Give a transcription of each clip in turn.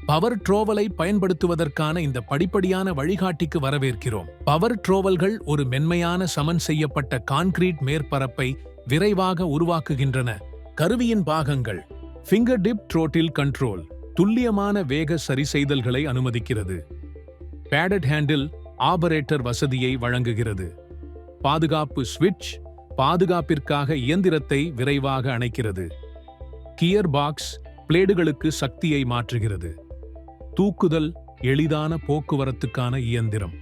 Power ட்ரோவலை பயன்படுத்துவதற்கான இந்த படிப்படியான வழிகாட்டிக்கு வரவேற்கிறோம். பவர் ட்ரோவல்கள் ஒரு மென்மையான சமன் செய்யப்பட்ட கான்கிரீட் மேற்பரப்பை விரைவாக உருவாக்குகின்றன. கருவியின் பாகங்கள்: ஃபிங்கர் டிப் த்ரோட்டில் கண்ட்ரோல் துல்லியமான வேக சரிசெய்தல்களை அனுமதிக்கிறது. பேடட் ஹேண்டில் ஆபரேட்டர் வசதியை வழங்குகிறது. பாதுகாப்பு ஸ்விட்ச் பாதுகாப்பிற்காக இயந்திரத்தை விரைவாக அணைக்கிறது. கியர் பாக்ஸ் பிளேடுகளுக்கு சக்தியை மாற்றுகிறது. தூக்குதல் எளிதான போக்குவரத்துக்கான இயந்திரம்.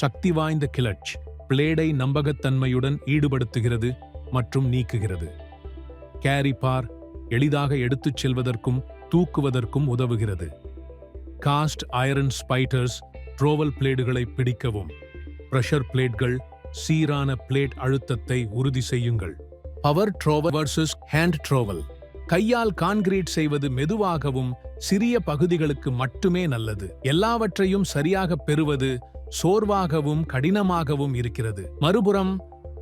சக்தி வாய்ந்த கிளட்ச் பிளேடை நம்பகத்தன்மையுடன் ஈடுபடுத்துகிறது மற்றும் நீக்குகிறது. கேரி பார் எளிதாக எடுத்துச் செல்வதற்கும் தூக்குவதற்கும் உதவுகிறது. காஸ்ட் ஐரன் ஸ்பைட்டர்ஸ் ட்ரோவல் பிளேடுகளை பிடிக்கவும். பிரஷர் பிளேட்கள் சீரான பிளேட் அழுத்தத்தை உறுதி செய்யுங்கள். Power trowel versus hand trowel. கையால் கான்கிரீட் செய்வது மெதுவாகவும் சிறிய பகுதிகளுக்கு மட்டுமே நல்லது. எல்லாவற்றையும் சரியாக பெறுவது சோர்வாகவும் கடினமாகவும் இருக்கிறது. மறுபுறம்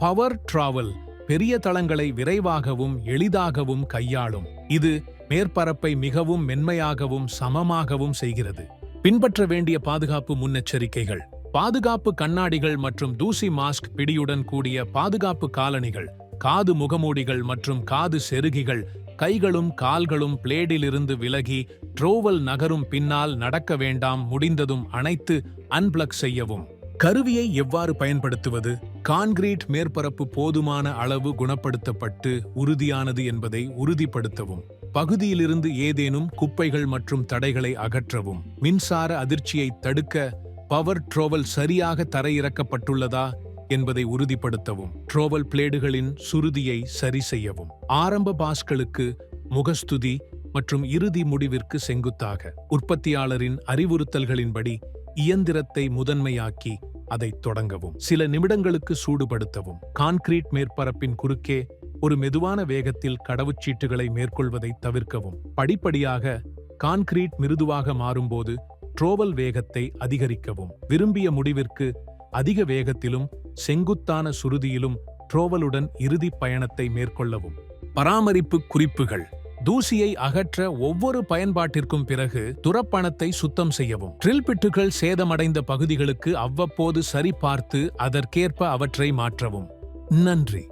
பவர் ட்ராவல் பெரிய தளங்களை விரைவாகவும் எளிதாகவும் கையாளும். இது மேற்பரப்பை மிகவும் மென்மையாகவும் சமமாகவும் செய்கிறது. பின்பற்ற வேண்டிய பாதுகாப்பு முன்னெச்சரிக்கைகள்: பாதுகாப்பு கண்ணாடிகள் மற்றும் தூசி மாஸ்க், பிடியுடன் கூடிய பாதுகாப்பு காலணிகள், காது முகமூடிகள் மற்றும் காது செருகிகள். கைகளும் கால்களும் பிளேடிலிருந்து விலகி ட்ரோவல் நகரும் பின்னால் நடக்க வேண்டாம். முடிந்ததும் அணைத்து அன்பிளக் செய்யவும். கருவியை எவ்வாறு பயன்படுத்துவது? கான்கிரீட் மேற்பரப்பு போதுமான அளவு குணப்படுத்தப்பட்டு உறுதியானது என்பதை உறுதிப்படுத்தவும். பகுதியிலிருந்து ஏதேனும் குப்பைகள் மற்றும் தடைகளை அகற்றவும். மின்சார அதிர்ச்சியை தடுக்க பவர் ட்ரோவல் சரியாக தரையிறக்கப்பட்டுள்ளதா என்பதை உறுதிப்படுத்தவும். ட்ரோவல் பிளேடுகளின் சுருதியை சரி செய்யவும். ஆரம்ப பாஸ்களுக்கு முகஸ்துதி மற்றும் இறுதி முடிவிற்கு செங்குத்தாக. உற்பத்தியாளரின் அறிவுறுத்தல்களின்படி இயந்திரத்தை முதன்மையாக்கி அதை தொடங்கவும். சில நிமிடங்களுக்கு சூடுபடுத்தவும். கான்கிரீட் மேற்பரப்பின் குறுக்கே ஒரு மெதுவான வேகத்தில் கடவுச்சீட்டுகளை மேற்கொள்வதை தவிர்க்கவும். படிப்படியாக கான்கிரீட் மிருதுவாக மாறும்போது ட்ரோவல் வேகத்தை அதிகரிக்கவும். விரும்பிய முடிவிற்கு அதிக வேகத்திலும் செங்குத்தான சுருதியிலும் ட்ரோவலுடன் இறுதி பயணத்தை மேற்கொள்ளவும். பராமரிப்பு குறிப்புகள்: தூசியை அகற்ற ஒவ்வொரு பயன்பாட்டிற்கும் பிறகு துரப்பணத்தை சுத்தம் செய்யவும். ட்ரில் பிட்டுகள் சேதமடைந்த பகுதிகளுக்கு அவ்வப்போது சரிபார்த்து அதற்கேற்ப அவற்றை மாற்றவும். நன்றி.